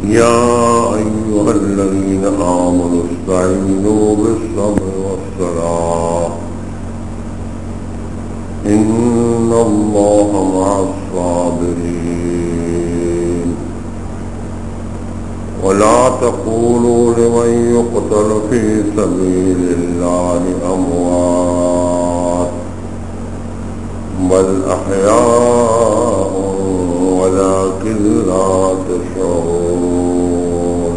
يا أيها الذين آمنوا استعينوا بالصبر والصلاة إن الله مع الصابرين ولا تقولوا لمن يقتل في سبيل الله أموات بل أحياء ولكن لا تشعرون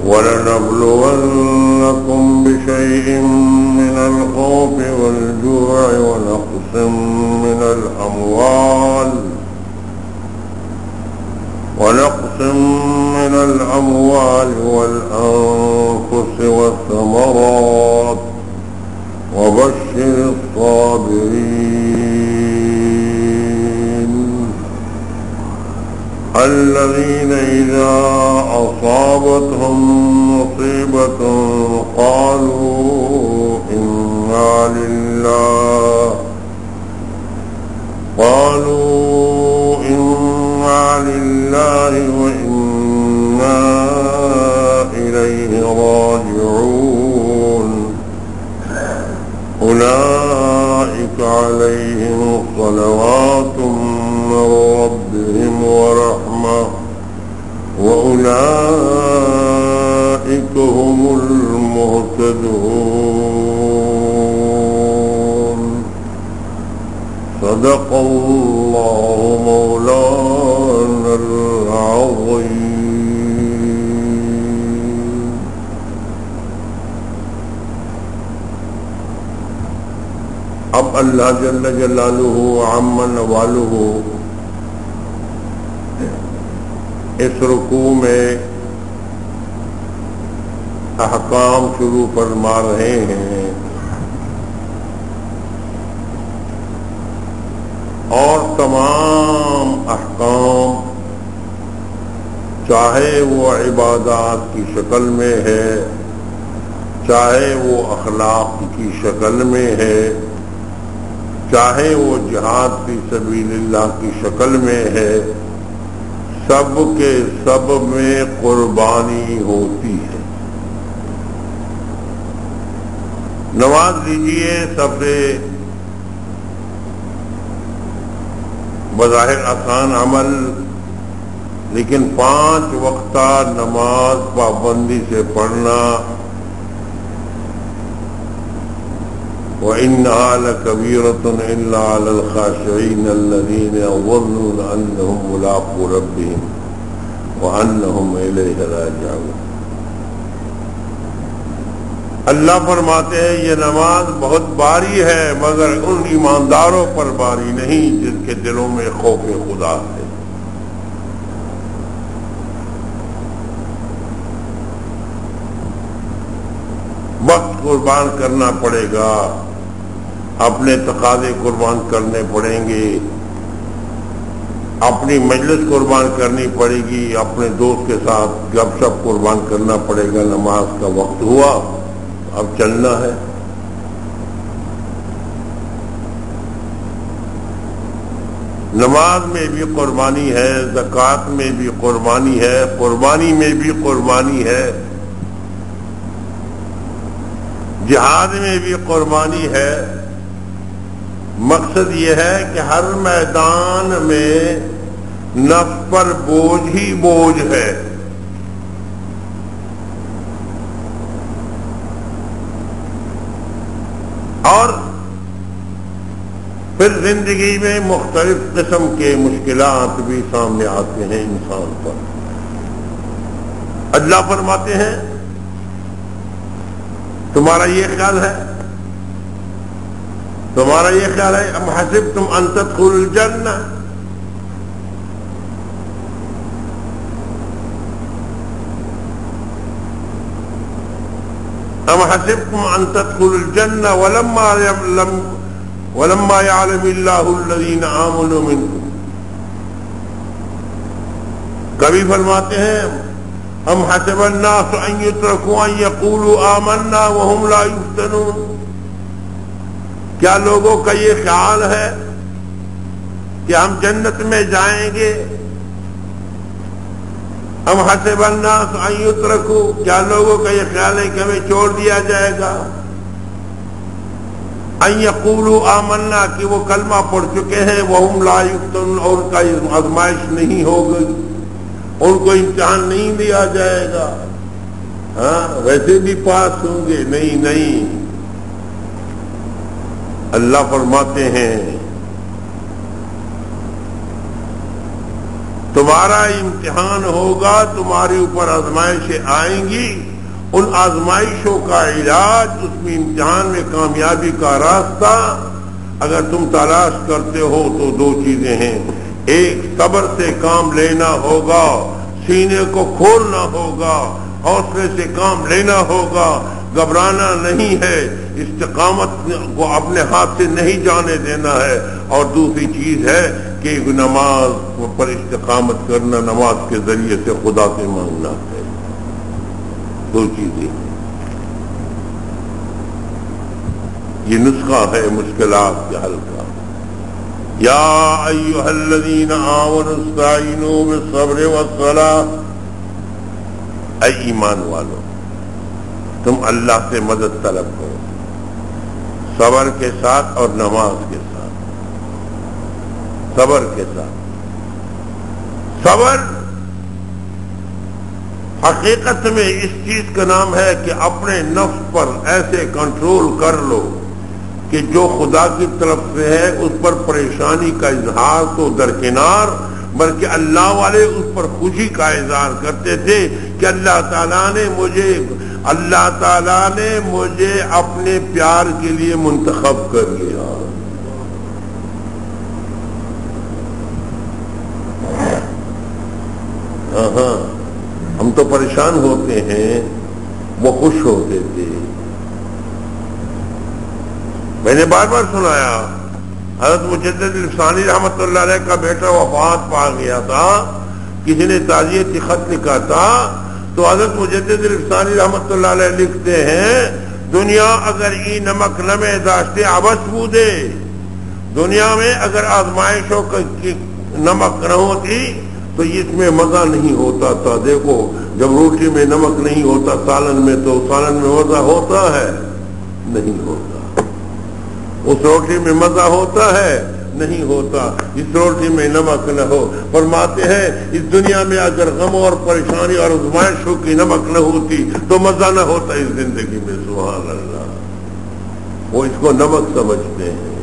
ولنبلونكم بشيء من الخوف والجوع ونقص من الأموال والأنفس والثمرات وبشر الصابرين الذين إذا أصابتهم مصيبة قالوا إنا لله وإنا إليه راجعون أولئك عليهم صلوات من ربهم ورحمة وأولئك هم المهتدون صدق الله مولانا العظيم. اب اللہ جل جلالہ عم نوالہ اس رکوع میں احکام شروع فرما رہے ہیں اور تمام احکام چاہے وہ عبادات کی شکل میں ہے چاہے وہ اخلاق کی شکل میں ہے چاہے وہ جہاد فی سبیل اللہ کی شکل میں ہے سب کے سب میں قربانی ہوتی ہے. نماز لیجیے سب سے بظاہر آسان عمل لیکن 5 وقتہ نماز پابندی سے پڑھنا وَإِنَّهَا لَكَبِيرَةٌ إِلَّا عَلَى الْخَاشِعِينَ الَّذِينَ يَظُنُّونَ أَنَّهُمْ مُلَاقُو رَبِّهِمْ وَأَنَّهُمْ إِلَيْهِ راجعون. اللہ فرماتے ہیں یہ نماز بہت باری ہے مگر ان ایمانداروں پر باری نہیں جن کے دلوں میں خوف خدا ہے. وقت قربان کرنا پڑے گا اپنے تقاضے قربان کرنے پڑیں گے اپنی مجلس قربان کرنی پڑے گی اپنے دوست کے ساتھ گپ شپ قربان کرنا پڑے گا. نماز کا وقت ہوا اب چلنا ہے. نماز میں بھی قربانی ہے زکوٰۃ میں بھی قربانی ہے قربانی میں بھی قربانی ہے جہاد میں بھی قربانی ہے. مقصد یہ ہے کہ ہر میدان میں نفس پر بوجھ ہی بوجھ ہے. اور پھر زندگی میں مختلف قسم کے مشکلات بھی سامنے آتے ہیں انسان پر. اللہ فرماتے ہیں تمہارا یہ خیال ہے ام حسبتم ان تدخلوا الجنہ ام حسبتم ان تدخلوا الجنہ ولما يعلم الله الذين آمنوا منكم. کبھی فرماتے ہیں ام حسب الناس ان يتركوا ان يقولوا آمنا وهم لا يفتنون. کیا لوگوں کا یہ خیال ہے کہ ہم جنت میں جائیں گے ام حسب الناس ان یترکوا، کیا لوگوں کا یہ خیال ہے کہ ہمیں چھوڑ دیا جائے گا؟ ان یقولوا آمنا، کہ وہ کلمہ پڑھ چکے ہیں، وہم لا یفتنون، اور ان کا آزمائش نہیں ہوگی، ان کو امتحان نہیں دیا جائے گا، ہاں ویسے بھی پاس ہوں گے؟ نہیں نہیں، اللہ فرماتے ہیں تمہارا امتحان ہوگا، تمہارے اوپر آزمائشیں آئیں گی، ان آزمائشوں کا علاج، اس میں امتحان میں کامیابی کا راستہ اگر تم تلاش کرتے ہو تو دو چیزیں ہیں، ایک صبر سے کام لینا ہوگا، سینے کو کھولنا ہوگا، حوصلے سے کام لینا ہوگا، گھبرانا نہیں ہے، استقامت کو اپنے ہاتھ سے نہیں جانے دینا ہے، اور دوسری چیز ہے کہ نماز پر استقامت کرنا، نماز کے ذریعے سے خدا سے مانگنا ہے، دو چیزیں، یہ نسخہ ہے مشکلات کے حل کا۔ یا ایھا الذین آمنوا استعینوا بالصبر والصلاۃ، اے ایمان والو تم اللہ سے مدد طلب کرو صبر کے ساتھ اور نماز کے ساتھ، صبر کے ساتھ۔ صبر حقیقت میں اس چیز کا نام ہے کہ اپنے نفس پر ایسے کنٹرول کر لو کہ جو خدا کی طرف سے ہے اس پر پریشانی کا اظہار تو درکنار، بلکہ اللہ والے اس پر خوشی کا اظہار کرتے تھے کہ اللہ تعالیٰ نے مجھے اپنے پیار کے لیے منتخب کر لیا۔ ہاں ہم تو پریشان ہوتے ہیں، وہ خوش ہوتے تھے۔ میں نے بار بار سنایا، حضرت مجدد الفسانی رحمت اللہ علیہ کا بیٹا وفات پا گیا تھا، کسی نے تعزیتی خط لکھا تھا، تو حضرت مجدد الفسانی رحمت اللہ علیہ لکھتے ہیں دنیا اگر ای نمک نمے داشتے عبث بودے، دنیا میں اگر آزمائشوں کی نمک نہ ہوتی تو اس میں مزہ نہیں ہوتا تھا۔ دیکھو جب روٹی میں نمک نہیں ہوتا سالن میں، تو سالن میں مزہ ہوتا ہے؟ نہیں ہوتا۔ اس روٹی میں مزہ ہوتا ہے؟ نہیں ہوتا۔ اس روٹی میں نمک نہ ہو، فرماتے ہیں اس دنیا میں اگر غم اور پریشانی اور آزمائشوں کی نمک نہ ہوتی تو مزہ نہ ہوتا اس زندگی میں۔ سبحان اللہ، وہ اس کو نمک سمجھتے ہیں۔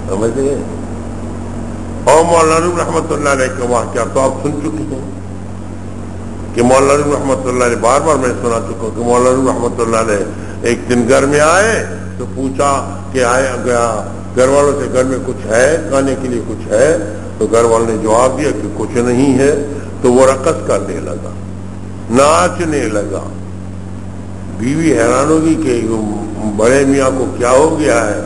سمجھ گئے؟ اور مولانا رحمت اللہ علیہ کا واقعہ تو آپ سن چکے ہیں کہ مولانا رحمت اللہ علیہ، بار بار میں سنا چکا کہ مولانا رحمت اللہ علیہ ایک دن گھر میں آئے تو پوچھا کہ آیا گیا گھر والوں سے گھر میں کچھ ہے کھانے کے لیے، کچھ ہے؟ تو گھر والوں نے جواب دیا کہ کچھ نہیں ہے۔ تو وہ رقص کرنے لگا، ناچنے لگا۔ بیوی حیران ہوگی کہ بڑے میاں کو کیا ہو گیا ہے،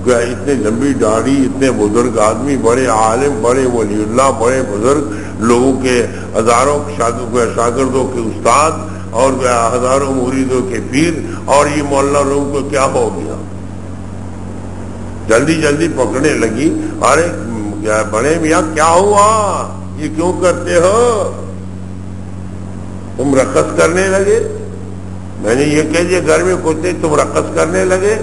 اتنے لمبی داڑھی، اتنے بزرگ آدمی، بڑے عالم، بڑے ولی اللہ، بڑے بزرگ لوگوں کے ہزاروں شاگردوں کے استاد اور ہزاروں مریدوں کے پیر، اور یہ مولانا لوگوں کو کیا ہو گیا؟ جلدی جلدی پکڑنے لگی، ارے بڑے میاں کیا ہوا، یہ کیوں کرتے ہو، تم رقص کرنے لگے؟ میں نے یہ کہہ دیا گھر میں کچھ نہیں، تم رقص کرنے لگے۔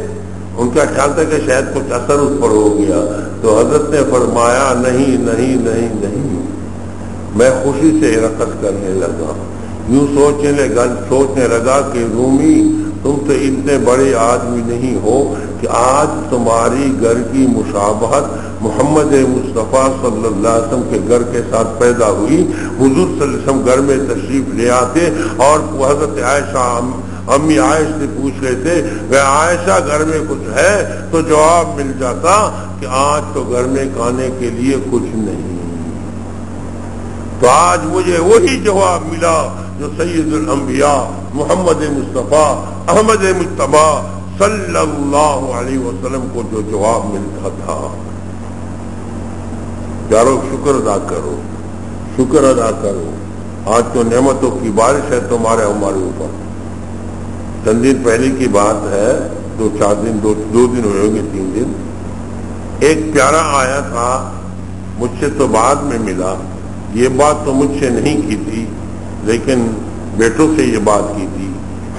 ان کا خیال تھا کہ شاید کچھ اثر اس پر ہو گیا، تو حضرت نے فرمایا نہیں نہیں نہیں نہیں، میں خوشی سے رقص کرنے لگا۔ یوں سوچنے لگا کہ رومی تم تو اتنے بڑے آدمی نہیں ہو کہ آج تمہاری گھر کی مشابہت محمد مصطفیٰ صلی اللہ علیہ وسلم کے گھر کے ساتھ پیدا ہوئی۔ حضور صلی اللہ علیہ وسلم گھر میں تشریف لے آتے اور حضرت عائشہ امی عائشہ سے پوچھ لیتے کہ عائشہ گھر میں کچھ ہے، تو جواب مل جاتا کہ آج تو گھر میں کھانے کے لیے کچھ نہیں۔ تو آج مجھے وہی جواب ملا جو سید الانبیاء محمد مصطفیٰ احمد مجتبیٰ صلی اللہ علیہ وسلم کو جو جواب ملتا تھا۔ یارو شکر ادا کرو، شکر ادا کرو، آج تو نعمتوں کی بارش ہے تمہارے ہمارے اوپر۔ چند دن پہلے کی بات ہے، دو دن ہوئے ہوں گے، 3 دن، ایک پیارا آیا تھا، مجھ سے تو بعد میں ملا، یہ بات تو مجھ سے نہیں کی تھی لیکن بیٹوں سے یہ بات کی تھی۔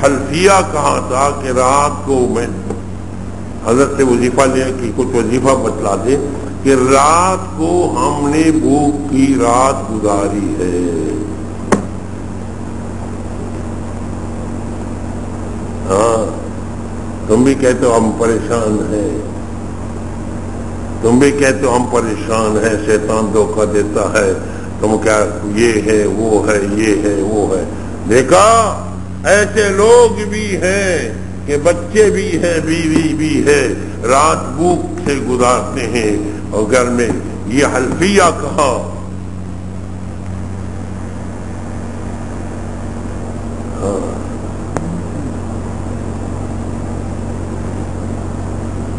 حلفیہ کہا تھا کہ رات کو میں حضرت سے وظیفہ لیا کہ کچھ وظیفہ بتلا دے کہ رات کو ہم نے بھوک کی رات گزاری ہے۔ ہاں تم بھی کہتے ہو ہم پریشان ہیں، تم بھی کہتے ہو ہم پریشان ہیں، شیطان دھوکہ دیتا ہے، تم کیا یہ ہے وہ ہے یہ ہے وہ ہے۔ دیکھا ایسے لوگ بھی ہیں کہ بچے بھی ہیں بیوی بھی ہے، رات بھوک سے گزارتے ہیں اور گھر میں یہ حلفیہ کہا۔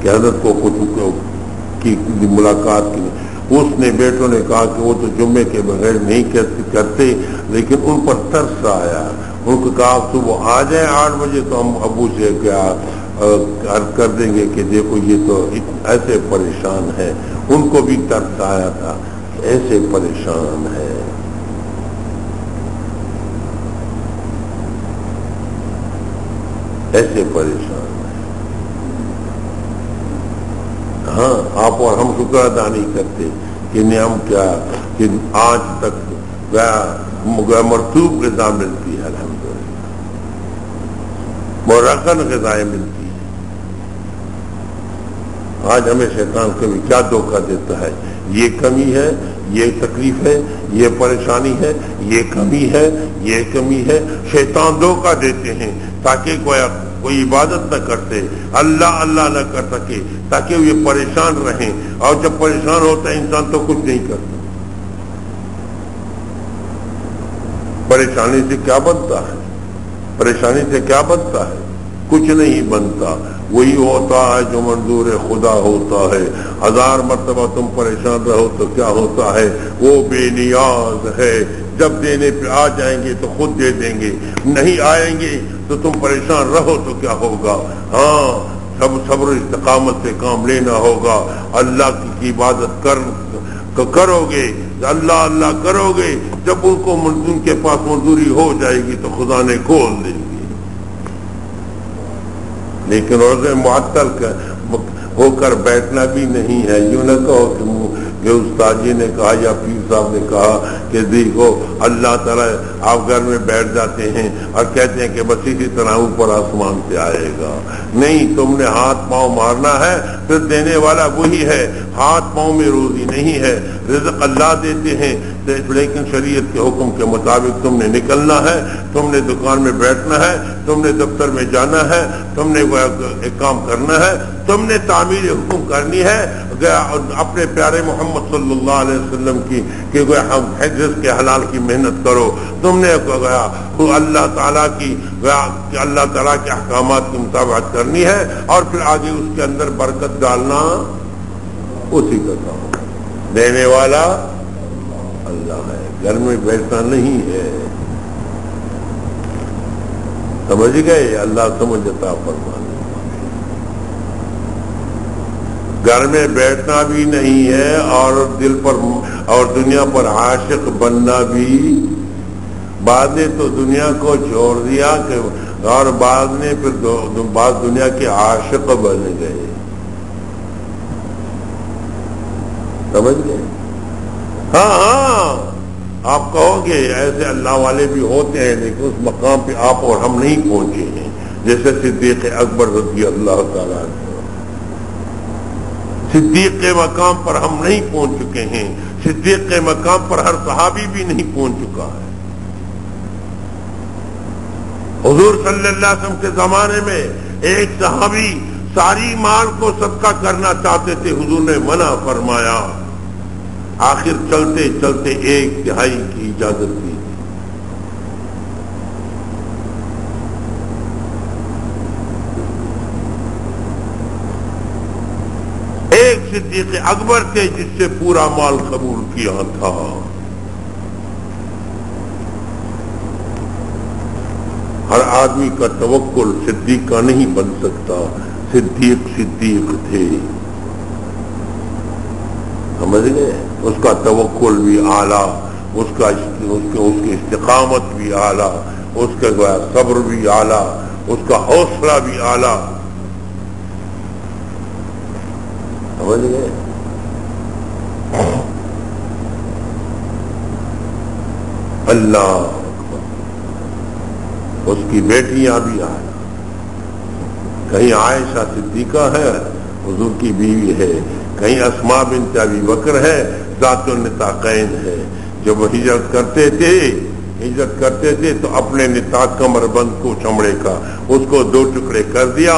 کہ حضرت کو کچھ کی ملاقات کی، اس نے بیٹوں نے کہا کہ وہ تو جمعے کے بغیر نہیں کرتے، لیکن ان پر ترس آیا، ان کو کہا صبح آ جائیں 8 بجے تو ہم ابو سے کیا عرض کر دیں گے کہ دیکھو یہ تو ایسے پریشان ہے۔ ان کو بھی ترس آیا تھا کہ ایسے پریشان ہے۔ ایسے پریشان ہے۔ ہاں آپ اور ہم شکر ادا نہیں کرتے کہ ہم کیا کہ آج تک گیا مرطوب غذا ملتی ہے، الحمدللہ مرغن غذائیں ملتی ہیں۔ آج ہمیں شیطان کبھی کیا دھوکہ دیتا ہے، یہ کمی ہے، یہ تکلیف ہے، یہ پریشانی ہے، یہ کمی ہے، یہ کمی ہے۔ شیطان دھوکہ دیتے ہیں تاکہ کوئی عبادت نہ کرتے، اللہ اللہ نہ کر سکے، تاکہ وہ یہ پریشان رہیں، اور جب پریشان ہوتا ہے انسان تو کچھ نہیں کرتا۔ پریشانی سے کیا بنتا ہے؟ پریشانی سے کیا بنتا ہے؟ کچھ نہیں بنتا۔ وہی ہوتا ہے جو منظور خدا ہوتا ہے۔ 1000 مرتبہ تم پریشان رہو تو کیا ہوتا ہے؟ وہ بے نیاز ہے، جب دینے پہ آ جائیں گے تو خود دے دیں گے، نہیں آئیں گے تو تم پریشان رہو تو کیا ہوگا؟ ہاں سب صبر استقامت سے کام لینا ہوگا۔ اللہ کی عبادت کرو گے، اللہ اللہ کرو گے، جب ان کے پاس منظوری ہو جائے گی تو خدا نے کھول دیں گے۔ لیکن روزے معطل ہو کر بیٹھنا بھی نہیں ہے۔ یوں نہ کہو کہ استاد جی نے کہا یا پیر صاحب نے کہا کہ دیکھو اللہ تعالیٰ آپ گھر میں بیٹھ جاتے ہیں اور کہتے ہیں کہ بس اسی طرح اوپر آسمان سے آئے گا۔ نہیں، تم نے ہاتھ پاؤں مارنا ہے، پھر دینے والا وہی ہے۔ ہاتھ پاؤں میں روزی نہیں ہے، رزق اللہ دیتے ہیں، لیکن شریعت کے حکم کے مطابق تم نے نکلنا ہے، تم نے دکان میں بیٹھنا ہے، تم نے دفتر میں جانا ہے، تم نے ایک کام کرنا ہے، تم نے تعمیر حکم کرنی ہے۔ اپنے پیارے محمد صلی اللہ علیہ وسلم کی کہ رزق کے حلال کی محنت کرو، تم نے اللہ تعالیٰ کی اللہ تعالیٰ کے احکامات کی مطابقت کرنی ہے، اور پھر آگے اس کے اندر برکت ڈالنا اسی کا کام۔ دینے والا اللہ ہے، گھر میں بیٹھنا نہیں ہے۔ سمجھ گئے؟ اللہ سمجھ عطا فرمانے۔ گھر میں بیٹھنا بھی نہیں ہے، اور دل پر اور دنیا پر عاشق بننا بھی۔ بعد نے تو دنیا کو چھوڑ دیا اور بعد نے پھر بعد دنیا کے عاشق بن گئے۔ سمجھ گئے؟ ہاں آپ کہو گے ایسے اللہ والے بھی ہوتے ہیں، لیکن اس مقام پہ آپ اور ہم نہیں پہنچے ہیں، جیسے صدیق اکبر رضی اللہ تعالیٰ عنہ۔ صدیق کے مقام پر ہم نہیں پہنچ چکے ہیں، صدیق کے مقام پر ہر صحابی بھی نہیں پہنچ چکا ہے۔ حضور صلی اللہ علیہ وسلم کے زمانے میں ایک صحابی ساری مال کو صدقہ کرنا چاہتے تھے، حضور نے منع فرمایا، آخر چلتے چلتے 1/3 کی اجازت دی۔ ایک صدیق اکبر تھے جس سے پورا مال قبول کیا تھا۔ ہر آدمی کا توکل صدیق کا نہیں بن سکتا، صدیق صدیق تھے۔ سمجھ گئے؟ اس کا توکل بھی اعلیٰ، اس کی استقامت بھی اعلیٰ، اس کا صبر بھی اعلیٰ، اس کا حوصلہ بھی اعلیٰ. سمجھ گئے؟ اللہ اس کی بیٹیاں بھی اعلیٰ. کہیں عائشہ صدیقہ ہے، حضور کی بیوی ہے، کہیں اسماء بنت ابی بکر ہے، ذات النطاقین ہے. جب وہ ہجرت کرتے تھے تو اپنے نطاق کمر بند کو چمڑے کا اس کو 2 ٹکڑے کر دیا.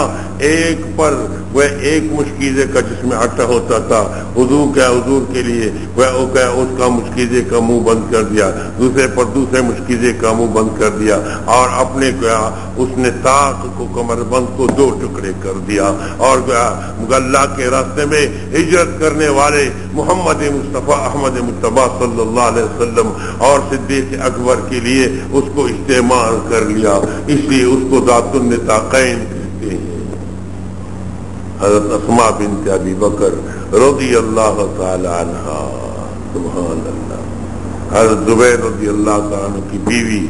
ایک پر وہ ایک مشکیزے کا جس میں آٹا ہوتا تھا، حضور کے لیے وہ اس کا مشکیزے کا منہ بند کر دیا، دوسرے پر دوسرے مشکیزے کا منہ بند کر دیا، اور اپنے اس نطاق کو کمر بند کو 2 ٹکڑے کر دیا. اور اللہ کے راستے میں ہجرت کرنے والے محمد مصطفیٰ احمد مصطفیٰ صلی اللہ علیہ وسلم اور صدیق اکبر کے لیے اس کو استعمال کر لیا. اس لیے اس کو ذات النطاقین کہتے ہیں. حضرت اسماء بنت ابی بکر رضی اللہ تعالی عنہ، سبحان اللہ. حضرت زبیر رضی اللہ تعالی عنہ کی بیوی،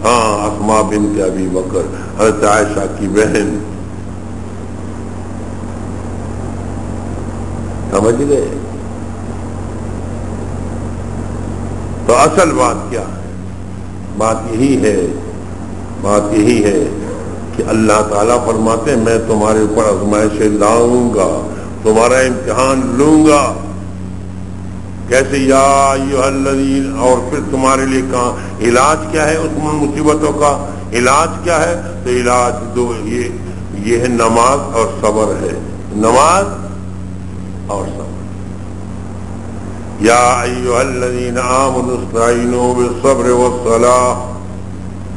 اسماء بنت ابی بکر، حضرت عائشہ کی بہن. سمجھ گئے؟ تو اصل بات کیا ہے؟ بات یہی ہے کہ اللہ تعالیٰ فرماتے ہیں میں تمہارے اوپر آزمائشیں لاؤں گا، تمہارا امتحان لوں گا. کیسے؟ یا ایھا الذین، اور پھر تمہارے لیے کہاں علاج کیا ہے اس مصیبتوں کا؟ علاج کیا ہے؟ تو علاج دو، یہ ہے نماز اور صبر ہے. نماز اور صبر. یا ایھا الذین آمنوا استعینوا بالصبر والصلاۃ،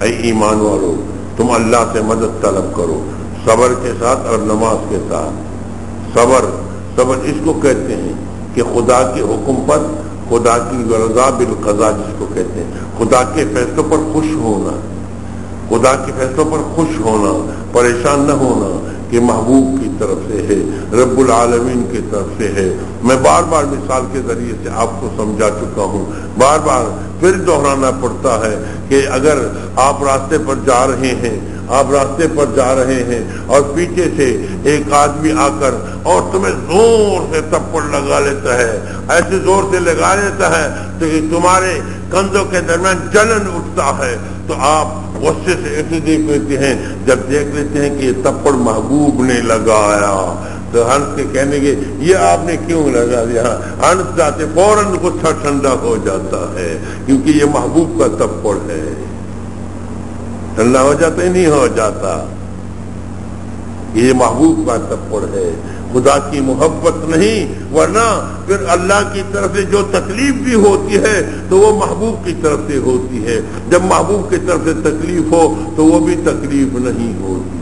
اے ایمان والو تم اللہ سے مدد طلب کرو صبر کے ساتھ اور نماز کے ساتھ. صبر اس کو کہتے ہیں کہ خدا کے حکم پر، خدا کی رضا بالقضاء جس کو کہتے ہیں، خدا کے فیصلوں پر خوش ہونا، خدا کے فیصلوں پر خوش ہونا، پریشان نہ ہونا کہ محبوب کی طرف سے ہے، رب العالمین کی طرف سے ہے. میں بار بار مثال کے ذریعے سے آپ کو سمجھا چکا ہوں، بار بار پھر دہرانا پڑتا ہے کہ اگر آپ راستے پر جا رہے ہیں اور پیچھے سے ایک آدمی آ کر اور تمہیں زور سے تھپڑ لگا لیتا ہے، ایسے زور سے لگا لیتا ہے تو تمہارے کندھوں کے درمیان جلن اٹھتا ہے، تو آپ غصے سے ایسے دیکھ لیتے ہیں. جب دیکھ لیتے ہیں کہ یہ تھپڑ محبوب نے لگایا تو ہنس کے کہنے گے یہ آپ نے کیوں لگا دیا؟ ہنس جاتے، فوراً غصہ ٹھنڈا ہو جاتا ہے کیونکہ یہ محبوب کا تھپڑ ہے. ٹھنڈا ہو جاتا ہی نہیں ہو جاتا، یہ محبوب کا تھپڑ ہے، خدا کی محبت نہیں. ورنہ پھر اللہ کی طرف سے جو تکلیف بھی ہوتی ہے تو وہ محبوب کی طرف سے ہوتی ہے. جب محبوب کی طرف سے تکلیف ہو تو وہ بھی تکلیف نہیں ہوتی.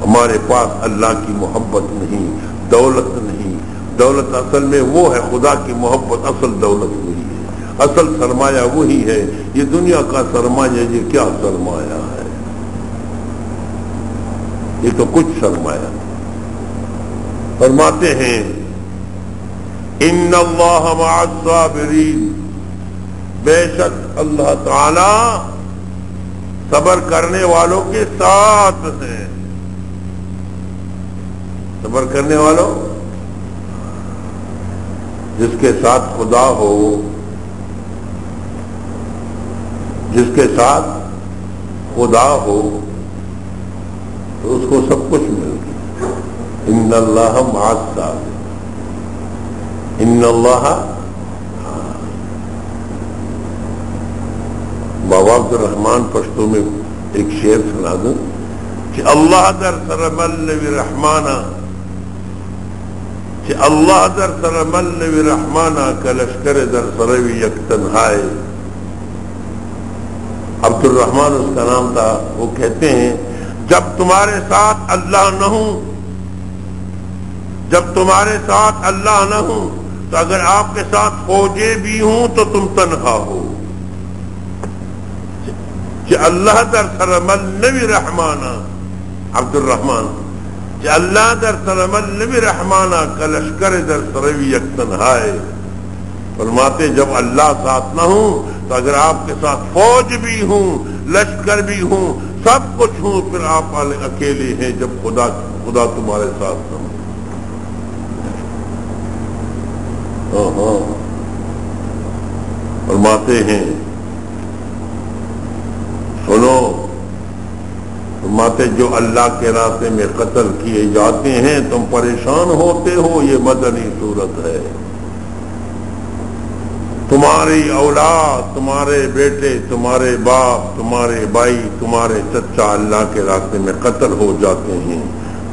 ہمارے پاس اللہ کی محبت نہیں، دولت نہیں. دولت اصل میں وہ ہے، خدا کی محبت اصل دولت وہی ہے، اصل سرمایہ وہی ہے. یہ دنیا کا سرمایہ یہ کیا سرمایہ ہے؟ یہ تو کچھ سرمایہ. فرماتے ہیں ان اللہ مع الصابرین، بے شک اللہ تعالی صبر کرنے والوں کے ساتھ ہیں. صبر کرنے والوں، جس کے ساتھ خدا ہو، جس کے ساتھ خدا ہو تو اس کو سب کچھ مل گیا. ان اللہ مع الصابرین، ان اللہ. بابا عبد الرحمان پشتو میں ایک شعر سنا دوں کہ اللہ در سرمل رحمانہ، کہ اللہ در سرمل رحمانہ کا لشکر در سروی یک تنہائے. عبد الرحمان اس کا نام تھا. وہ کہتے ہیں جب تمہارے ساتھ اللہ نہ ہوں، جب تمہارے ساتھ اللہ نہ ہوں تو اگر آپ کے ساتھ فوجیں بھی ہوں تو تم تنہا ہو. کہ اللہ در سرمل نبی رحمانہ، عبد الرحمان کہ اللہ در سرمل نبی رحمانہ کا لشکر در سروی یک تنہائے. فرماتے جب اللہ ساتھ نہ ہوں تو اگر آپ کے ساتھ فوج بھی ہوں، لشکر بھی ہوں، سب کچھ ہوں، پھر آپ اکیلے ہیں جب خدا تمہارے ساتھ نہ ہوں. فرماتے ہیں سنو، فرماتے جو اللہ کے راستے میں قتل کیے جاتے ہیں تم پریشان ہوتے ہو، یہ مدنی صورت ہے. تمہاری اولاد، تمہارے بیٹے، تمہارے باپ، تمہارے بھائی، تمہارے چچا اللہ کے راستے میں قتل ہو جاتے ہیں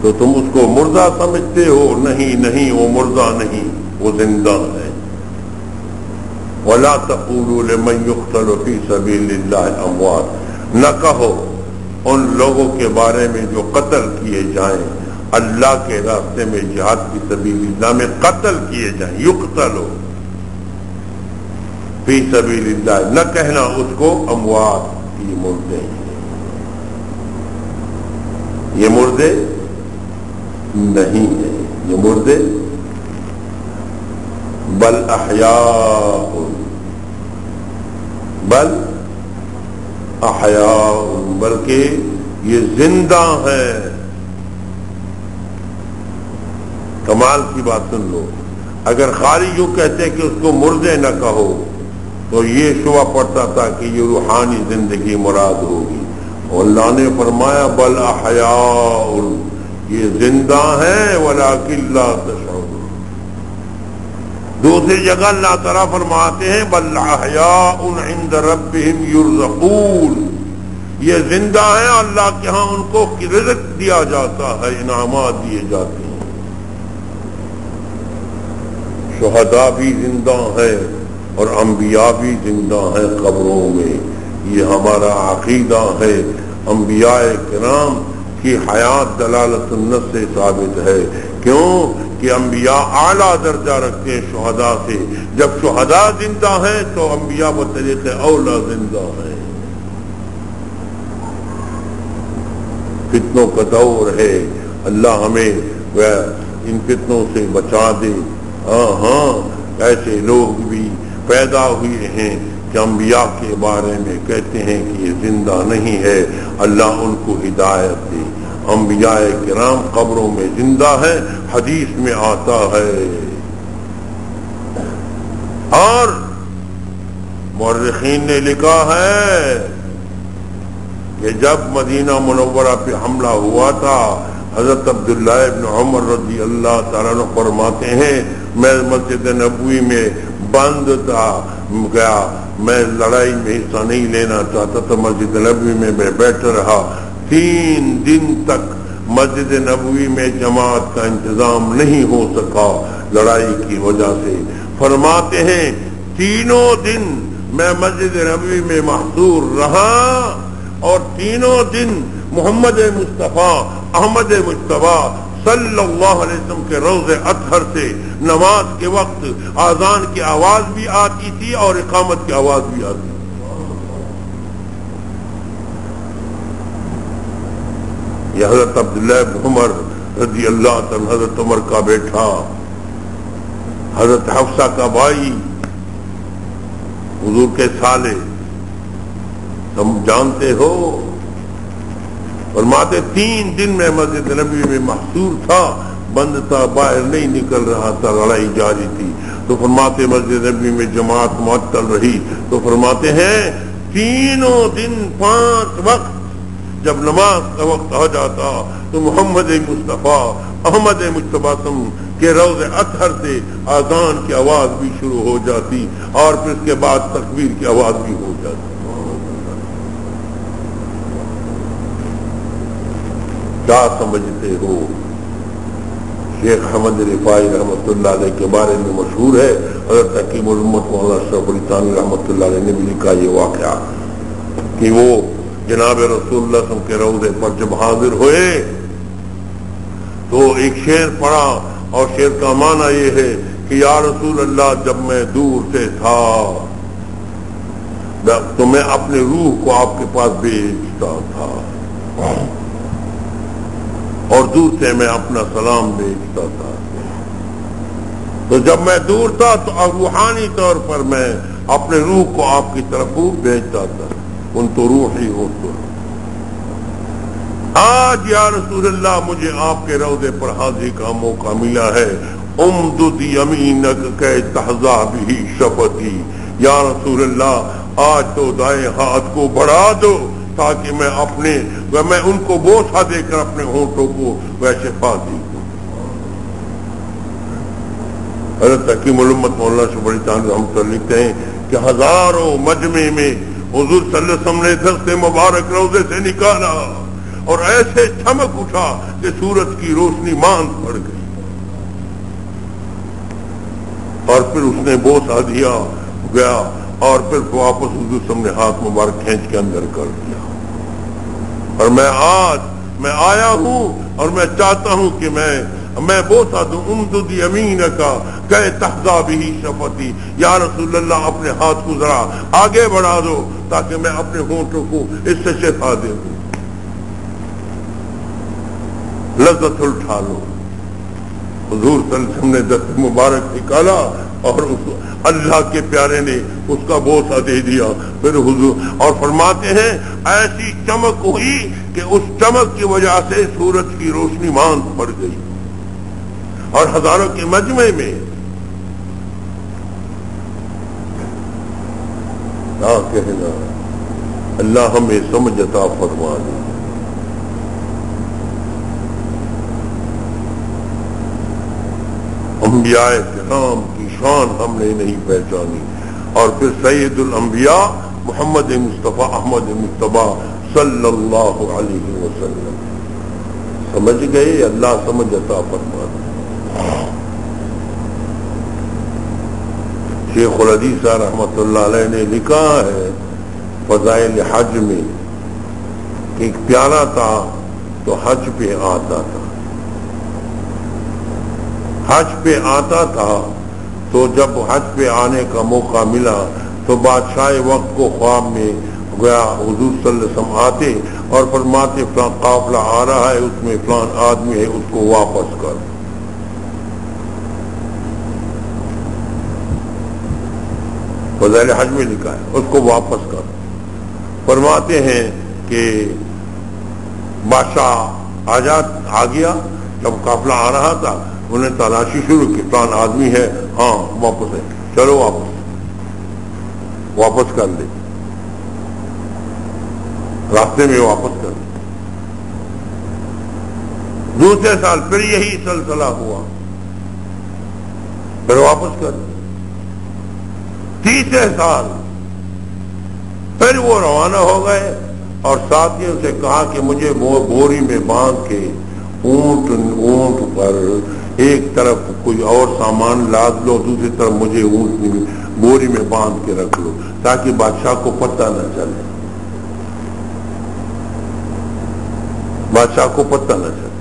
تو تم اس کو مردہ سمجھتے ہو. نہیں، وہ مردہ نہیں، وہ زندہ ہے. وَلَا تَقُولُوا لِمَنْ يُقْتَلُ فِي سَبِيلِ اللَّهِ أَمْوَاتٌ، نہ کہو ان لوگوں کے بارے میں جو قتل کیے جائیں اللہ کے راستے میں، جہاد کی سبیل اللہ میں قتل کیے جائیں. یقتلو فی سبیل اللہ، نہ کہنا اس کو اموات، یہ مردے ہیں، یہ مردے نہیں ہیں، یہ مردے بل احیاء، بل احیاء، بلکہ یہ زندہ ہے. کمال کی بات سن لو، اگر خالی یوں کہتے کہ اس کو مردے نہ کہو تو یہ شبہ پڑتا تھا کہ یہ روحانی زندگی مراد ہوگی. اور اللہ نے فرمایا بل احیاء، یہ زندہ ہے ولکن لا تشعرون. دوسری جگہ اللہ تعالیٰ فرماتے ہیں بل احیاء عند ربهم یرزقون، یہ زندہ ہے، اللہ کے ہاں ان کو رزق دیا جاتا ہے، انعامات دیے جاتے ہیں. شہداء بھی زندہ ہے اور انبیاء بھی زندہ ہیں قبروں میں. یہ ہمارا عقیدہ ہے. انبیاء کرام کی حیات دلالت النص سے ثابت ہے. کیوں کہ انبیاء اعلیٰ درجہ رکھتے ہیں شہداء سے. جب شہداء زندہ ہیں تو انبیاء بطریق اولا زندہ ہیں. فتنوں کا دور ہے، اللہ ہمیں ان فتنوں سے بچا دے. ایسے لوگ بھی پیدا ہوئے ہیں کہ انبیاء کے بارے میں کہتے ہیں کہ یہ زندہ نہیں ہے، اللہ ان کو ہدایت دے. انبیاء کرام قبروں میں زندہ ہے، حدیث میں آتا ہے. اور مورخین نے لکھا ہے کہ جب مدینہ منورہ پہ حملہ ہوا تھا، حضرت عبداللہ ابن عمر رضی اللہ تعالیٰ عنہ فرماتے ہیں میں مسجد نبوی میں بند تھا گیا، میں لڑائی میں حصہ نہیں لینا چاہتا تھا، مسجد نبوی میں میں بیٹھا رہا. 3 دن تک مسجد نبوی میں جماعت کا انتظام نہیں ہو سکا لڑائی کی وجہ سے. فرماتے ہیں 3 دن میں مسجد نبوی میں محصور رہا اور 3 دن محمد مصطفیٰ احمد مجتبیٰ صلی اللہ علیہ وسلم کے روض اطہر سے نماز کے وقت اذان کی آواز بھی آتی تھی اور اقامت کی آواز بھی آتی تھی. یہ حضرت عبداللہ بن عمر رضی اللہ تعالیٰ، حضرت عمر کا بیٹا، حضرت حفصہ کا بھائی، حضور کے سالے، تم جانتے ہو. فرماتے 3 دن میں مسجد نبی میں محصور تھا، بند تھا، باہر نہیں نکل رہا تھا، لڑائی جاری تھی. تو فرماتے مسجد نبی میں جماعت معطل رہی. تو فرماتے ہیں 3 دن 5 وقت جب نماز کا وقت آ جاتا تو محمد مصطفیٰ احمد مجتبیٰ کے روض اطہر سے اذان کی آواز بھی شروع ہو جاتی اور پھر اس کے بعد تکبیر کی آواز بھی ہو جاتی. کیا سمجھتے ہو؟ شیخ احمد رفاعی رحمۃ اللہ علیہ کے بارے میں مشہور ہے، حضرت حکیم الامت مولانا اشرف علی تھانوی رحمۃ اللہ علیہ نے بھی لکھا یہ واقعہ کہ وہ جناب رسول اللہ صلی اللہ علیہ وسلم کے روضے پر جب حاضر ہوئے تو ایک شعر پڑھا اور شعر کا معنی یہ ہے کہ یا رسول اللہ جب میں دور سے تھا تو میں اپنے روح کو آپ کے پاس بھیجتا تھا، اور دور سے میں اپنا سلام بھیجتا تھا. تو جب میں دور تھا تو روحانی طور پر میں اپنے روح کو آپ کی طرف بھیجتا تھا. ان تو روحی ہو تو آج یا رسول اللہ مجھے آپ کے روضے پر حاضری کا موقع ملا ہے. امدد یمینک کہ تحظا بہ شفتی. یا رسول اللہ آج تو دائیں ہاتھ کو بڑھا دو تاکہ میں ان کو بوسہ دے کر اپنے ہونٹوں کو ویسے فاضی دوں. حضرت حکیم الامت مولانا شبری تان رحمۃ اللہ لکھتے ہیں کہ ہزاروں مجمع میں حضور صلی اللہ علیہ وسلم نے دست مبارک روضے سے نکالا اور ایسے چمک اٹھا کہ سورج کی روشنی ماند پڑ گئی. اور پھر اس نے بوسہ دیا گیا اور پھر واپس حضور صلی اللہ علیہ وسلم نے ہاتھ مبارک کھینچ کے اندر کر دیا. اور میں آج آیا ہوں اور میں چاہتا ہوں کہ میں بوسہ دوں. امدد یمینک کہ تحظا بہ شفتی. یا رسول اللہ اپنے ہاتھ کو ذرا آگے بڑھا دو تاکہ میں اپنے ہونٹوں کو اس سے شفا دے دوں. لذت اٹھا لو. حضور صلی اللہ علیہ وسلم نے دست مبارک نکالا اور اللہ کے پیارے نے اس کا بوسہ دے دیا. پھر حضور اور فرماتے ہیں ایسی چمک ہوئی کہ اس چمک کی وجہ سے سورج کی روشنی ماند پڑ گئی. اور ہزاروں کے مجمع میں کیا کہنا. اللہ ہمیں سمجھ عطا فرما دے. انبیاء کرام کی شان ہم نے نہیں پہچانی. اور پھر سید الانبیاء محمد مصطفیٰ احمد مصطفیٰ صلی اللہ علیہ وسلم. سمجھ گئے. اللہ سمجھ عطا فرما دے. شیخ الحدیث رحمۃ اللہ علیہ نے لکھا ہے فضائل حج میں کہ ایک پیارا تھا تو حج پہ آتا تھا. حج پہ آتا تھا تو جب حج پہ آنے کا موقع ملا تو بادشاہ وقت کو خواب میں گیا. حضور صلی اللہ علیہ وسلم آتے اور فرماتے فلاں قافلہ آ رہا ہے اس میں فلان آدمی ہے اس کو واپس کر. فضائل حج میں لکھا ہے اس کو واپس کر. فرماتے ہیں کہ بادشاہ آ گیا. جب قافلہ آ رہا تھا انہیں تلاشی شروع کی. فلان آدمی ہے ہاں واپس ہے. چلو واپس کر لے. راستے میں واپس کر لے. دوسرے سال پھر یہی سلسلہ ہوا. پھر واپس کر لے. تیسرے سال پھر وہ روانہ ہو گئے اور ساتھیوں سے کہا کہ مجھے بوری میں باندھ کے اونٹ پر ایک طرف کوئی اور سامان لاد لو دوسری طرف مجھے اونٹ بوری میں باندھ کے رکھ لو تاکہ بادشاہ کو پتہ نہ چلے. بادشاہ کو پتہ نہ چلے.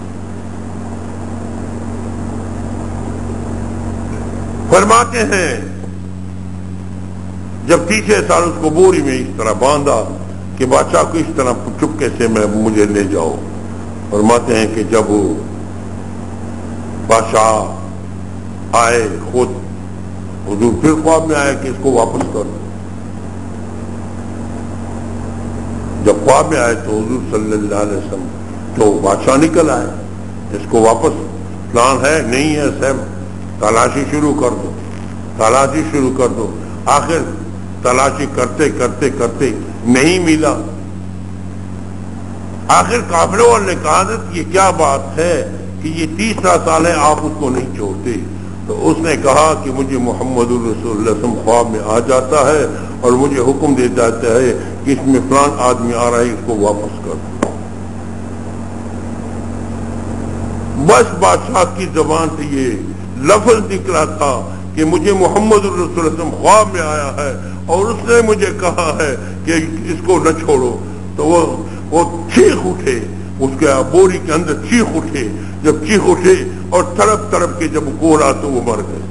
فرماتے ہیں جب تیسرے سال اس کو بوری میں اس طرح باندھا کہ بادشاہ کو اس طرح چپکے سے مجھے لے جاؤ. فرماتے ہیں کہ جب بادشاہ آئے خود حضور پھر خواب میں آئے کہ اس کو واپس کر. جب خواب میں آئے تو حضور صلی اللہ علیہ وسلم تو بادشاہ نکل آئے. اس کو واپس پلان ہے نہیں ہے صاحب تلاشی شروع کر دو. تلاشی شروع کر دو. آخر تلاشی کرتے کرتے کرتے نہیں ملا. آخر قافلے والے نے کہا کہ یہ کیا بات ہے کہ یہ تیسرا سال ہے آپ اس کو نہیں چھوڑتے. تو اس نے کہا کہ مجھے محمد الرسول اللہ صلی اللہ علیہ وسلم خواب میں آ جاتا ہے اور مجھے حکم دے جاتا ہے کہ اس میں فلان آدمی آ رہا ہے اس کو واپس کر دو. بس بادشاہ کی زبان سے یہ لفظ نکلا تھا کہ مجھے محمد الرسول صلی اللہ علیہ وسلم خواب میں آیا ہے اور اس نے مجھے کہا ہے کہ اس کو نہ چھوڑو. تو وہ چیخ اٹھے. اس کے بوری کے اندر چیخ اٹھے. جب چیخ اٹھے اور تڑپ تڑپ کے جب کوڑا تو وہ مر گئے.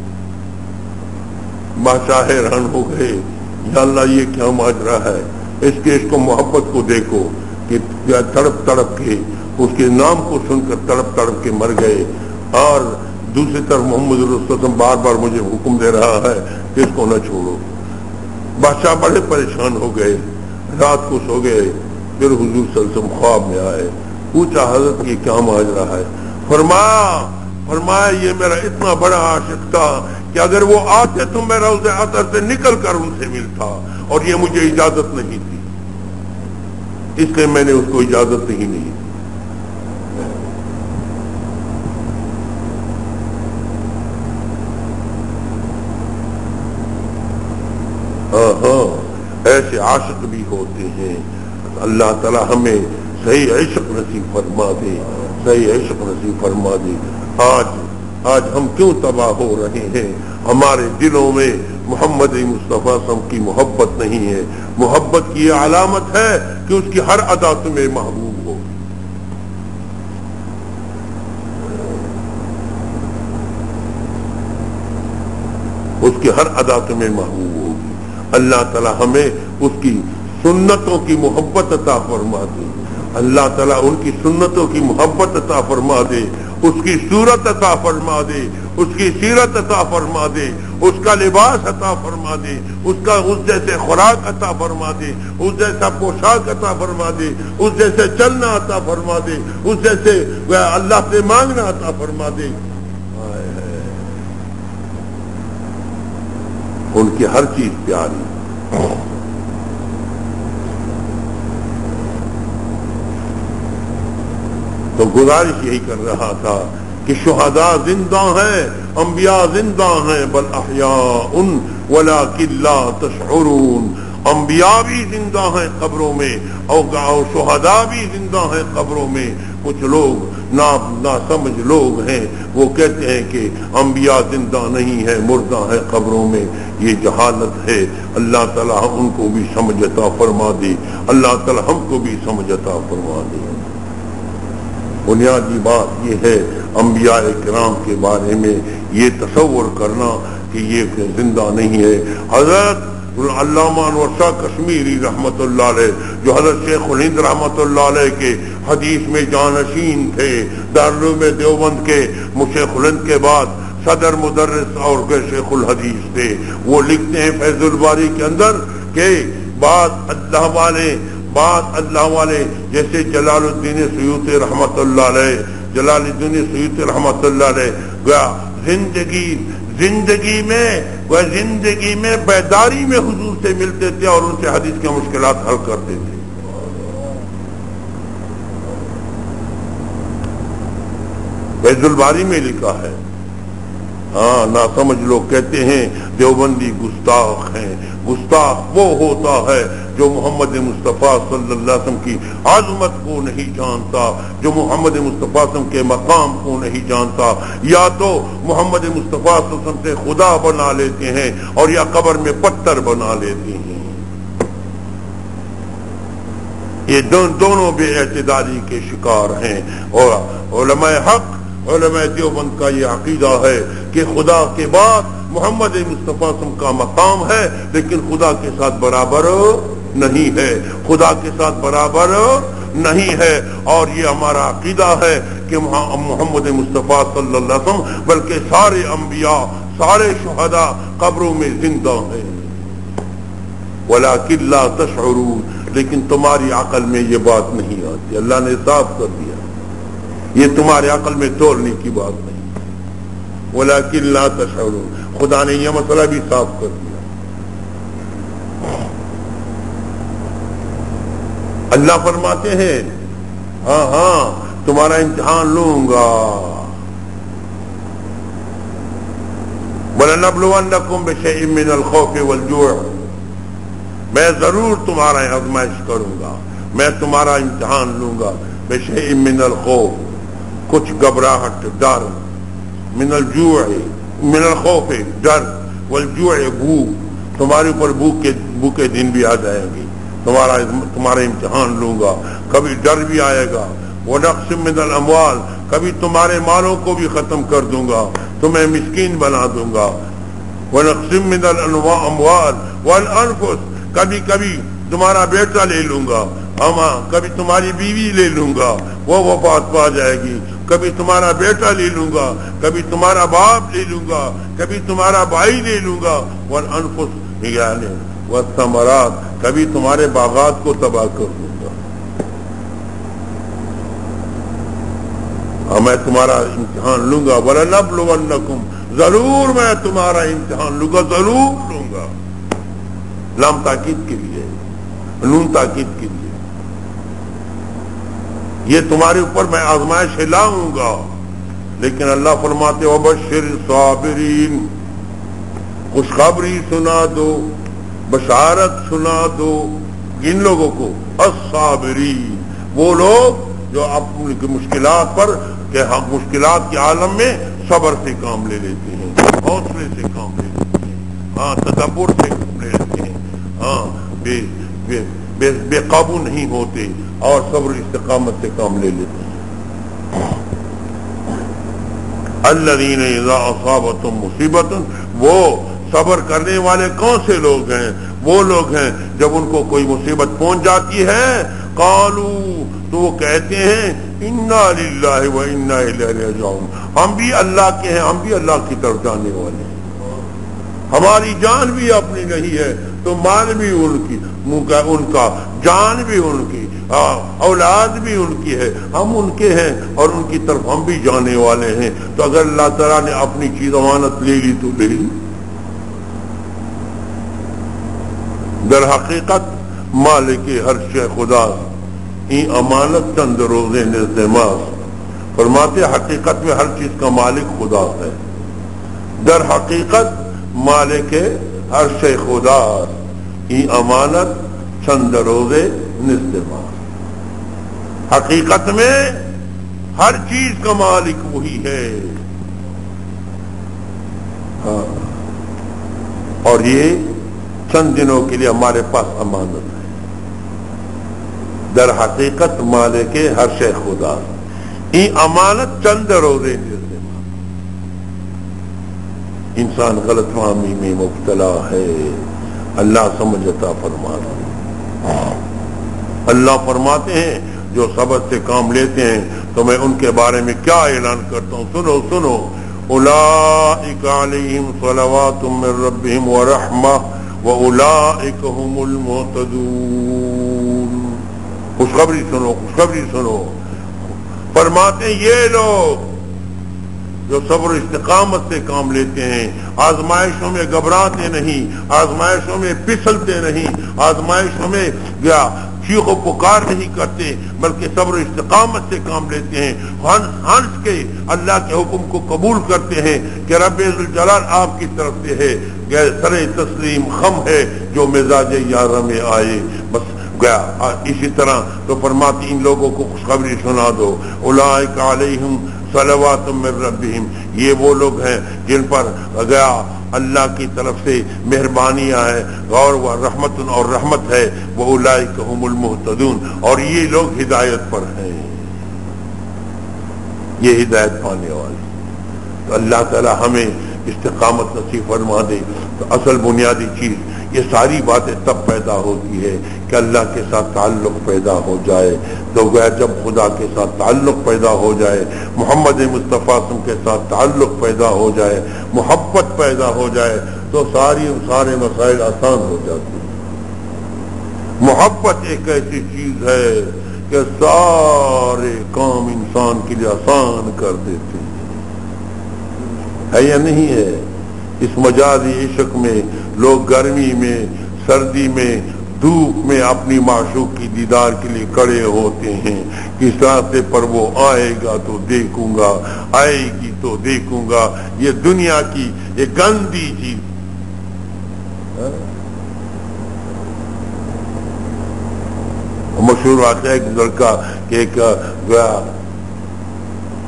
بادشاہ حیران ہو گئے یا اللہ یہ کیا ماجرا ہے. اس کو محبت کو دیکھو. کہ تڑپ تڑپ کے اس کے نام کو سن کر تڑپ تڑپ کے مر گئے. اور دوسری طرف محمد رسول اللہ صلی اللہ علیہ وسلم بار بار مجھے حکم دے رہا ہے کہ اس کو نہ چھوڑو. بادشاہ بڑے پریشان ہو گئے, رات کو سو گئے. پھر حضور صلی اللہ علیہ وسلم خواب میں آئے, پوچھا حضرت یہ کیا ماجرا ہے؟ فرمایا یہ میرا اتنا بڑا عاشق تھا کہ اگر وہ آتے تو میں روضہ اطہر سے نکل کر ان سے ملتا, اور یہ مجھے اجازت نہیں تھی, اس لیے میں نے اس کو اجازت نہیں دی. ایسے عاشق بھی ہوتے ہیں. اللہ تعالی ہمیں صحیح عشق نصیب فرما دے, صحیح عشق نصیب فرما دے. آج ہم کیوں تباہ ہو رہے ہیں؟ ہمارے دلوں میں محمد مصطفیٰ صلی اللہ علیہ وسلم کی محبت نہیں ہے. محبت کی یہ علامت ہے کہ اس کی ہر ادا تمہیں محبوب ہو. اس کی ہر ادا تمہیں محبوب ہوگی. اللہ تعالی ہمیں اس کی سنتوں کی محبت عطا فرما دے. اللہ تعالیٰ ان کی سنتوں کی محبت عطا فرما دے, اس کی صورت عطا فرما دے, اس کی سیرت عطا فرما دے, اس کا لباس عطا فرما دے, اس جیسے خوراک عطا فرما دے, اس جیسا پوشاک عطا فرما دے, اس جیسے چلنا عطا فرما دے, اس جیسے اللہ سے مانگنا عطا فرما دے. ان کی ہر چیز پیاری. تو گزارش یہی کر رہا تھا کہ شہداء زندہ ہیں, انبیاء زندہ ہیں, بل احیاء ولکن لا تشعرون. انبیاء بھی زندہ ہیں قبروں میں, اور شہداء بھی زندہ ہیں قبروں میں. کچھ لوگ ناسمجھ لوگ ہیں, وہ کہتے ہیں کہ انبیاء زندہ نہیں ہے, مردہ ہے قبروں میں. یہ جہالت ہے. اللہ تعالیٰ ان کو بھی سمجھ عطا فرما دے, اللہ تعالیٰ ہم کو بھی سمجھ عطا فرما دے. بنیادی بات یہ ہے انبیاء کرام کے بارے میں یہ تصور کرنا کہ یہ زندہ نہیں ہے. حضرت علامہ انور شاہ کشمیری رحمت اللہ علیہ, جو حضرت شیخ الہند رحمت اللہ علیہ کے حدیث میں جانشین تھے, دارالعلوم دیوبند کے شیخ الہند کے بعد صدر مدرس اور شیخ الحدیث تھے, وہ لکھتے ہیں فیض الباری کے اندر کہ بات اللہ والے جیسے جلال الدین سیوطی رحمت اللہ علیہ, جلال الدین سیوطی رحمت اللہ علیہ گیا زندگی میں بیداری میں حضور سے ملتے تھے اور ان سے حدیث کے مشکلات حل کرتے تھے. فیض الباری میں لکھا ہے. ہاں, ناسمجھ لوگ کہتے ہیں دیوبندی گستاخ ہیں. گستاخ وہ ہوتا ہے جو محمد مصطفیٰ صلی اللہ علیہ وسلم کی عظمت کو نہیں جانتا, جو محمد مصطفیٰ صلی اللہ علیہ وسلم کے مقام کو نہیں جانتا, یا تو محمد مصطفیٰ صلی اللہ علیہ وسلم سے خدا بنا لیتے ہیں اور یا قبر میں پتھر بنا لیتے ہیں. یہ دونوں بے اعتدالی کے شکار ہیں. اور علماء حق, علماء دیوبند کا یہ عقیدہ ہے کہ خدا کے بعد محمد مصطفیٰ صلی اللہ علیہ وسلم کا مقام ہے, لیکن خدا کے ساتھ برابر نہیں ہے, خدا کے ساتھ برابر نہیں ہے. اور یہ ہمارا عقیدہ ہے کہ محمد مصطفیٰ صلی اللہ علیہ وسلم بلکہ سارے انبیاء, سارے شہداء قبروں میں زندہ ہیں. ولیکن لا تشعرون, لیکن تمہاری عقل میں یہ بات نہیں آتی. اللہ نے صاف کر دیا, یہ تمہارے عقل میں تولنے کی بات نہیں. ولیکن لا تشعرون, خدا نے یہ مسئلہ بھی صاف کر دیا. اللہ فرماتے ہیں ہاں تمہارا امتحان لوں گا. وَلَنَبْلُوَنَّكُمْ بِشَيْءٍ مِّنَ الْخَوْفِ وَالْجُوعِ, میں ضرور تمہارا آزمائش کروں گا, میں تمہارا امتحان لوں گا. بِشَيْءٍ مِّنَ الْخَوْفِ, کچھ گھبراہٹ, ڈر, من الجوع, من الخوف ڈر, والجوع بھوک, تمہارے اوپر بھوک کے دن بھی آ جائیں گے. تمہارا امتحان لوں گا, کبھی ڈر بھی آئے گا. ونقص من الاموال, کبھی تمہارے مالوں کو بھی ختم کر دوں گا, تمہیں مسکین بنا دوں گا. ونقص من الاموال والانفس, کبھی تمہارا بیٹا لے لوں گا, کبھی تمہاری بیوی لے لوں گا وہ وفات پا جائے گی، کبھی تمہارا بیٹا لے لوں گا، کبھی تمہارا باپ لے لوں گا، کبھی تمہارا بھائی لے لوں گا، والانفس یعنی والثمرات، کبھی تمہارے باغات کو تباہ کر دوں گا، اور میں تمہارا امتحان لوں گا، وَلَنَبْلُوَنَّكُمْ، ضرور میں تمہارا امتحان لوں گا، ضرور لوں گا، لام تاکید کے لیے، نون تاکید کے لیے، یہ تمہارے اوپر میں آزمائش لاؤں گا، لیکن اللہ فرماتے وَبَشِّرِ الصَّابِرِينَ، خوشخبری سنا دو، بشارت سنا دو ان لوگوں کو، الصابرین، وہ لوگ جو اپنی مشکلات پر کہ ہم مشکلات کے عالم میں صبر سے کام لے لیتے ہیں، حوصلے سے کام لے لیتے ہیں، تدبر سے کام لے لیتے ہیں، بے قابو نہیں ہوتے اور صبر استقامت سے کام لے لیتے ہیں۔ الذین اذا اصابتهم مصیبت، وہ صبر کرنے والے کون سے لوگ ہیں؟ وہ لوگ ہیں جب ان کو کوئی مصیبت پہنچ جاتی ہے، قالوا، تو وہ کہتے ہیں انا للہ و انا الیہ راجعون، ہم بھی اللہ کے ہیں، ہم بھی اللہ کی طرف جانے والے ہیں، ہماری جان بھی اپنی نہیں ہے تو مال بھی ان کا جان بھی ان کی، اولاد بھی ان کی ہے، ہم ان کے ہیں اور ان کی طرف ہم بھی جانے والے ہیں، تو اگر اللہ تعالیٰ نے اپنی چیز امانت لے لی تو لے لی۔ در حقیقت مالک ہر شے خدا، این امانت چند روزے نزدماس، فرماتے حقیقت میں ہر چیز کا مالک خدا ہے، در حقیقت مالک ہر شے خدا، این امانت چند روزے نزدماس، حقیقت میں ہر چیز کا مالک وہی ہے، اور یہ چند دنوں کے لیے ہمارے پاس امانت ہے، در حقیقت مالک ہر شے خدا، این امانت چند روزے نزدماس۔ انسان غلط فہمی میں مبتلا ہے، اللہ سمجھتا فرماتا، اللہ فرماتے ہیں جو صبر سے کام لیتے ہیں تو میں ان کے بارے میں کیا اعلان کرتا ہوں، سنو سنو، اولئک علیہم صلوات من ربہم ورحمہ واولئک هم المہتدون، خوشخبری سنو، خوشخبری سنو، فرماتے ہیں یہ لوگ جو صبر و استقامت سے کام لیتے ہیں، آزمائشوں میں گھبراتے نہیں، آزمائشوں میں پھسلتے نہیں، آزمائشوں میں چیخ و پکار نہیں کرتے، بلکہ صبر و استقامت سے کام لیتے ہیں، ہنس کے اللہ کے حکم کو قبول کرتے ہیں کہ رب ذوالجلال آپ کی طرف سے ہے، سر تسلیم خم ہے جو مزاج یار میں آئے، بس گیا۔ اسی طرح تو فرماتی ان لوگوں کو خوشخبری سنا دو، اولئک علیہم صلوات من ربہم، یہ وہ لوگ ہیں جن پر گیا اللہ کی طرف سے مہربانیاں ہیں اور وہ رحمت اور رحمت ہے، وَأُولَئِكَ هُمُ الْمُهْتَدُونَ، اور یہ لوگ ہدایت پر ہیں، یہ ہدایت پانے والے۔ تو اللہ تعالی ہمیں استقامت نصیب فرما دے۔ تو اصل بنیادی چیز یہ ساری باتیں تب پیدا ہوتی ہے کہ اللہ کے ساتھ تعلق پیدا ہو جائے، تو گویا جب خدا کے ساتھ تعلق پیدا ہو جائے، محمد مصطفیٰ کے ساتھ تعلق پیدا ہو جائے، محبت پیدا ہو جائے، تو سارے مسائل آسان ہو جاتے ہیں۔ محبت ایک ایسی چیز ہے کہ سارے کام انسان کے لیے آسان کر دیتے ہیں، ہے یا نہیں ہے؟ اس مجازی عشق میں لوگ گرمی میں، سردی میں، دھوپ میں اپنی معشوق کی دیدار کے لیے کھڑے ہوتے ہیں، کس راستے پر وہ آئے گا تو دیکھوں گا، آئے گی تو دیکھوں گا، یہ دنیا کی یہ گندی چیز۔ مشہور واقعہ ایک لڑکا کہ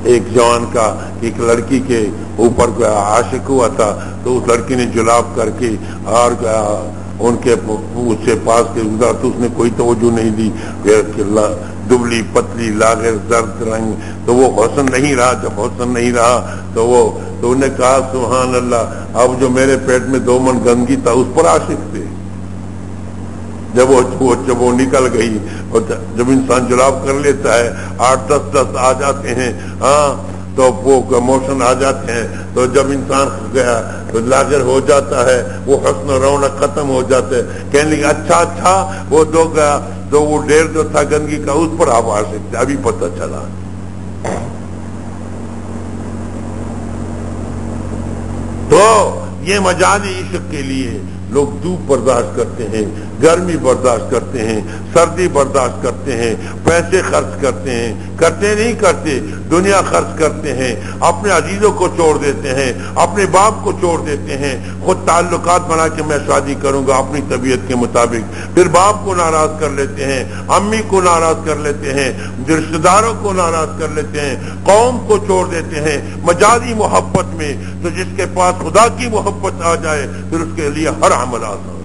ایک جوان کا ایک لڑکی کے اوپر عاشق ہوا تھا، تو اس لڑکی نے جلاب کر کے اور ان کے اس سے پاس کے گزرا تو اس نے کوئی توجہ نہیں دی، دبلی پتلی لاغر زرد رنگ، تو وہ حسن نہیں رہا۔ جب حسن نہیں رہا تو انہیں کہا سبحان اللہ، اب جو میرے پیٹ میں 2 من گندگی تھا اس پر عاشق تھے۔ جب وہ نکل گئی، اور جب انسان جلاب کر لیتا ہے 8-10 آ جاتے ہیں، ہاں تو وہ موشن آ جاتے ہیں، تو جب انسان گیا تو لاغر ہو جاتا ہے، وہ حسن و رونق ختم ہو جاتا ہے، کہنے لگے اچھا وہ دو گیا تو وہ ڈیر جو تھا گندگی کا اس پر آپ آ سکتے، ابھی پتہ چلا۔ تو یہ مجازی عشق کے لیے لوگ دھوپ برداشت کرتے ہیں، گرمی برداشت کرتے ہیں، سردی برداشت کرتے ہیں، پیسے خرچ کرتے ہیں، کرتے نہیں کرتے، دنیا خرچ کرتے ہیں، اپنے عزیزوں کو چھوڑ دیتے ہیں، اپنے باپ کو چھوڑ دیتے ہیں، خود تعلقات بنا کے میں شادی کروں گا اپنی طبیعت کے مطابق، پھر باپ کو ناراض کر لیتے ہیں، امی کو ناراض کر لیتے ہیں، رشتہ داروں کو ناراض کر لیتے ہیں، قوم کو چھوڑ دیتے ہیں مجازی محبت میں۔ تو جس کے پاس خدا کی محبت آ جائے پھر اس کے لیے ہر عمل آسان،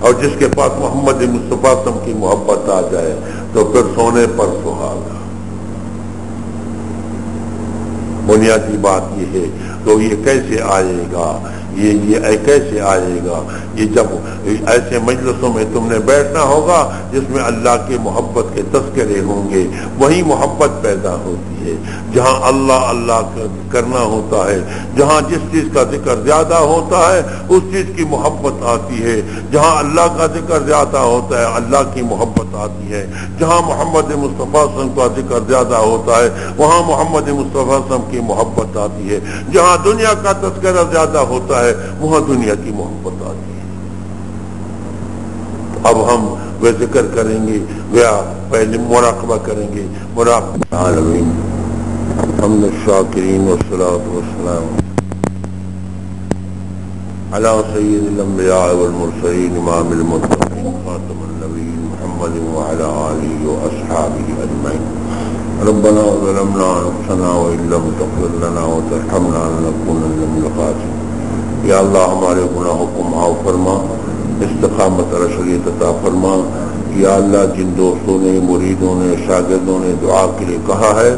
اور جس کے پاس محمد مصطفیٰ صلی اللہ علیہ وسلم کی محبت آ جائے تو پھر سونے پر سہاگا۔ بنیادی بات یہ ہے، تو یہ کیسے آئے گا، یہ کیسے آئے گا؟ یہ جب ایسے مجلسوں میں تم نے بیٹھنا ہوگا جس میں اللہ کے محبت کے تذکرے ہوں گے، وہی محبت پیدا ہوتی ہے۔ جہاں اللہ اللہ کرنا ہوتا ہے، جہاں جس چیز کا ذکر زیادہ ہوتا ہے اس چیز کی محبت آتی ہے، جہاں اللہ کا ذکر زیادہ ہوتا ہے اللہ کی محبت آتی ہے، جہاں محمد مصطفیٰ صلی اللہ علیہ وسلم کا ذکر زیادہ ہوتا ہے وہاں محمد مصطفیٰ صلی اللہ علیہ وسلم کی محبت آتی ہے، جہاں دنیا کا تذکرہ زیادہ ہوتا ہے وہاں دنیا کی محبت آتی ہے۔ اب ہم وہ ذکر کریں گے، گیا پہلے مراقبہ کریں گے، مراقبہ عالمین حمد الشاکرین والصلاة والسلام علی سید الانبیاء والمرسلین امام المتقین خاتم النبیین محمد وعلی آلہ واصحابہ اجمعین۔ ربنا ظلمنا انفسنا وان لم تغفر لنا وترحمنا لنکونن من الخاسرین۔ یا اللہ ہمارے گناہوں کو معاف فرما، استقامت اور شریعت عطا فرما۔ یا اللہ جن دوستوں نے، مریدوں نے، شاگردوں نے دعا کے لیے کہا ہے،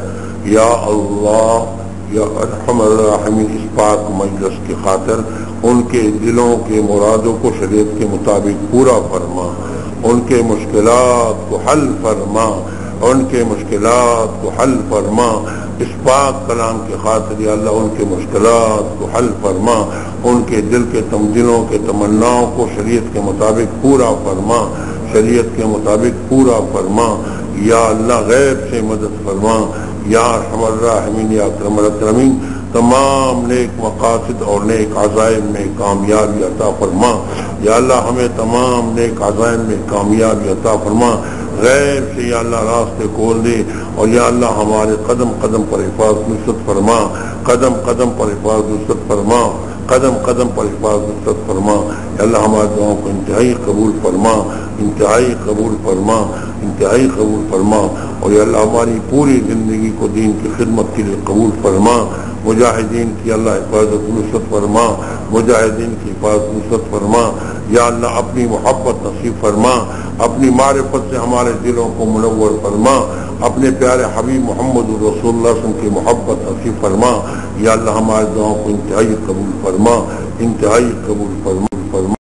یا اللہ یا ارحم الراحمین اس پاک مجلس کی خاطر ان کے دلوں کے مرادوں کو شریعت کے مطابق پورا فرما، ان کے مشکلات کو حل فرما، ان کے مشکلات کو حل فرما، اس پاک کلام کی خاطر یا اللہ ان کے مشکلات کو حل فرما، ان کے دلوں کے تمناؤں کو شریعت کے مطابق پورا فرما، شریعت کے مطابق پورا فرما۔ یا اللہ غیب سے مدد فرما، یا ارحم الراحمین یا اکرم الاکرمین، تمام نیک مقاصد اور نیک عزائم میں کامیابی عطا فرما۔ یا اللہ ہمیں تمام نیک عزائم میں کامیابی عطا فرما، غیب سے یا اللہ راستے کھول دے، اور یا اللہ ہمارے قدم قدم پر حفاظت نصرت فرما، قدم قدم پر حفاظت نصرت فرما، قدم قدم پر حفاظت نصرت فرما۔ یا اللہ ہمارے دعاؤں کو انتہائی قبول فرما، انتہائی قبول فرما، انتہائی قبول فرما، اور یا اللہ ہماری پوری زندگی کو دین کی خدمت کے لیے قبول فرما۔ مجاہدین کی اللہ حفاظت نصرت فرما، مجاہدین کی حفاظت نصرت فرما۔ یا اللہ اپنی محبت نصیب فرما، اپنی معرفت سے ہمارے دلوں کو منور فرما، اپنے پیارے حبیب محمد رسول اللہ صلی اللہ علیہ وسلم کی محبت نصیب فرما۔ یا اللہ ہمارے دعاؤں کو انتہائی قبول فرما، انتہائی قبول فرما۔